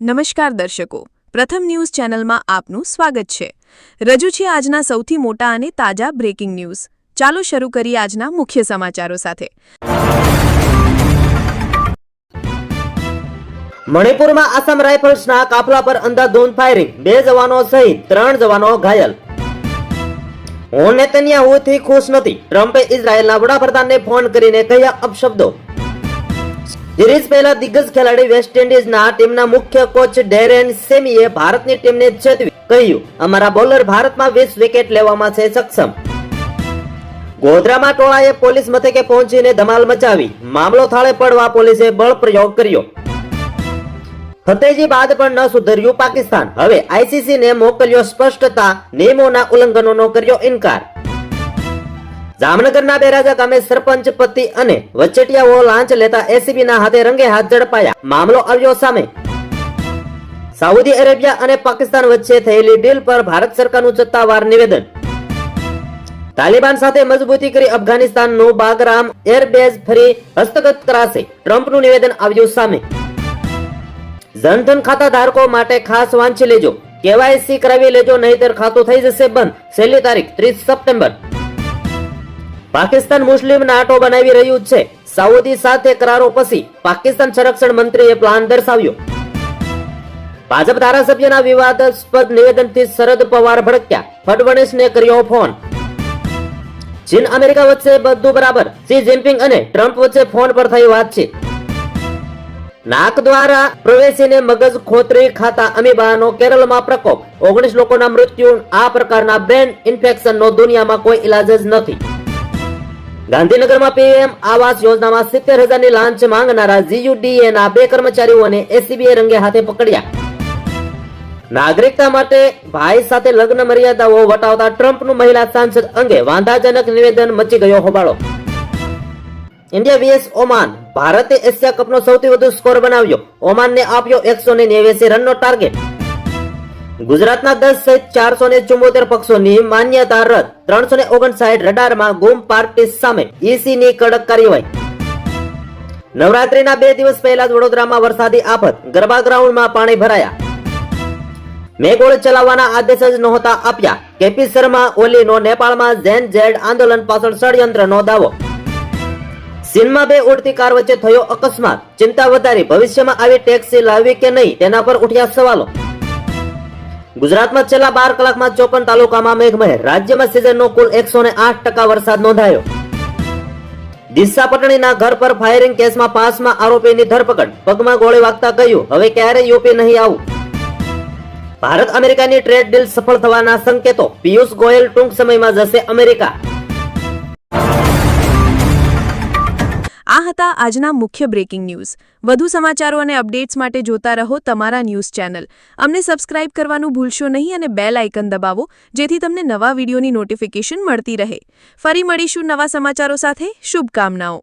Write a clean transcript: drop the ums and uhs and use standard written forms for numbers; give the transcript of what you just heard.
નમસ્કાર દર્શકો, પ્રથમ ન્યૂઝ ચેનલમાં આપનું સ્વાગત છે। રજૂ છે આજના સૌથી મોટા અને તાજા બ્રેકિંગ ન્યૂઝ। ચાલો શરૂ કરીએ આજના મુખ્ય સમાચારો સાથે। મણિપુરમાં આસામ રાઇફલ્સના કાફલા પર અંધાધૂંધ ફાયરિંગ, 2 જવાનો શહીદ, 3 જવાનો ઘાયલ। હું નેતન્યાહુથી ખુશ નથી, ટ્રમ્પે ઇઝરાયેલના વડાપ્રધાનને ફોન કરીને કહ્યા અપશબ્દો। સિરીઝ પહેલા દિગ્ગજ ખેલાડી વેસ્ટ ઇન્ડિઝના ટીમના મુખ્ય કોચ ડેરેન સેમીએ ભારતની ટીમને ચેતવી કહ્યું, અમારા બોલર ભારતમાં 20 વિકેટ લેવામાં છે સક્ષમ। ગોધરામાં ટોળાએ પોલીસ મથકે પહોંચીને ધમાલ મચાવી, મામલો થાળે પડવા પોલીસે બળ પ્રયોગ કર્યો। ફતેહજી બાદ પણ ન સુધર્યું પાકિસ્તાન, હવે આઈસીસીને મોકલ્યો સ્પષ્ટતા, નિયમોના ઉલ્લંઘનોનો કર્યો ઇનકાર। જામનગરના બેરાજા ગામે સરપંચ પતિ અને વચેટિયાઓ લાંચ લેતા એસીબીના હાથે રંગે હાથ ઝડપાયા, મામલો આવ્યો સામે। સાઉદી અરેબિયા અને પાકિસ્તાન વચ્ચે થયેલી ડીલ પર ભારત સરકારનું સત્તાવાર નિવેદન। તાલિબાન સાથે મજબૂતી કરી અફઘાનિસ્તાનનું બાગરામ એરબેઝ ફરી હસ્તગત કરાશે, ટ્રમ્પનું નિવેદન આવ્યું સામે। જનધન ખાતા ધારકો માટે ખાસ વાંચી લેજો, કેવાયસી કરાવી લેજો, નહીતર ખાતું થઈ જશે બંધ, છેલ્લી તારીખ 30 સપ્ટેમ્બર। પાકિસ્તાન મુસ્લિમ નાટો બનાવી રહ્યું છે, સાઉદી સાથે કરારો પછી પાકિસ્તાન સંરક્ષણ મંત્રીએ પ્લાન દર્શાવ્યો। ભાજપ ધારાસભ્યના વિવાદાસ્પદ નિવેદનથી શરદ પવાર ભડક્યા, ફડણવીસને કર્યો ફોન। ચીન અમેરિકા વચ્ચે બધું બરાબર, શી જિનપિંગ અને ટ્રમ્પ વચ્ચે ફોન પર થઈ વાતચીત। નાક દ્વારા પ્રવેશીને મગજ ખોતરી ખાતા અમીબાનો કેરળમાં પ્રકોપ, 19 લોકોના મૃત્યુ। આ પ્રકારના બ્રેન ઇન્ફેક્શનનો દુનિયામાં કોઈ ઇલાજ જ નથી। ગાંધીનગરમાં પીએમ આવાસ યોજનામાં 70,000ની લાંચ માંગનારા જીયુડીએના 2 કર્મચારીઓને એસીબીએ રંગે હાથે પકડ્યા। નાગરિકતા માટે ભાઈ સાથે લગ્ન મર્યાદાઓ વટાવતા ટ્રમ્પનું મહિલા સાંસદ અંગે વાંધાજનક નિવેદન, મચી ગયો હોબાળો। ઇન્ડિયા વીએસ ઓમાન, ભારતે એશિયા કપનો સૌથી વધુ સ્કોર બનાવ્યો, ઓમાનને આપ્યો 189 રનનો ટાર્ગેટ। ગુજરાતના 10 સહિત 474 પક્ષોની માન્યતા રદ, 359 રડારમાં ગુમ પાર્ટી સામે ઈસીની કડક કાર્યવાહી। નવરાત્રીના 2 દિવસ પહેલા જ વડોદરામાં વરસાદી આફત, ગરબા ગ્રાઉન્ડમાં પાણી ભરાયા। મેઘોળ ચલાવવાના આદેશ જ નહોતા આપ્યા, કેપી શર્મા ઓલીનો નેપાળમાં ઝેન ઝેડ આંદોલન પાછળ ષડયંત્રનો દાવો। ચીનમાં 2 ઉડતી કાર વચ્ચે થયો અકસ્માત, ચિંતા વધારી, ભવિષ્યમાં આવી ટેક્સી લાવવી કે નહીં તેના પર ઉઠ્યા સવાલો। ગુજરાતમાં છેલ્લા 12 કલાકમાં 54 તાલુકામાં મેઘમહેર, રાજ્યમાં સિઝનનો કુલ 108% વરસાદ નોંધાયો। દિશા પટણીના ઘર પર ફાયરિંગ કેસમાં 5મા આરોપીની ધરપકડ, પગમાં ગોળી વાગતા કહ્યું, હવે ક્યારે યુપી નહીં આવું। ભારત અમેરિકાની ટ્રેડ ડીલ સફળ થવાના સંકેતો, પિયુષ ગોયલ ટૂંક સમયમાં જશે અમેરિકા। આ હતા આજના મુખ્ય બ્રેકિંગ ન્યૂઝ। વધુ સમાચારો અને અપડેટ્સ માટે જોતા રહો તમારા ન્યૂઝ ચેનલ। અમને સબસ્ક્રાઇબ કરવાનું ભૂલશો નહીં અને બેલ આઇકન દબાવો, જેથી તમને નવા વિડીયોની નોટિફિકેશન મળતી રહે। ફરી મળીશું નવા સમાચારો સાથે, શુભકામનાઓ।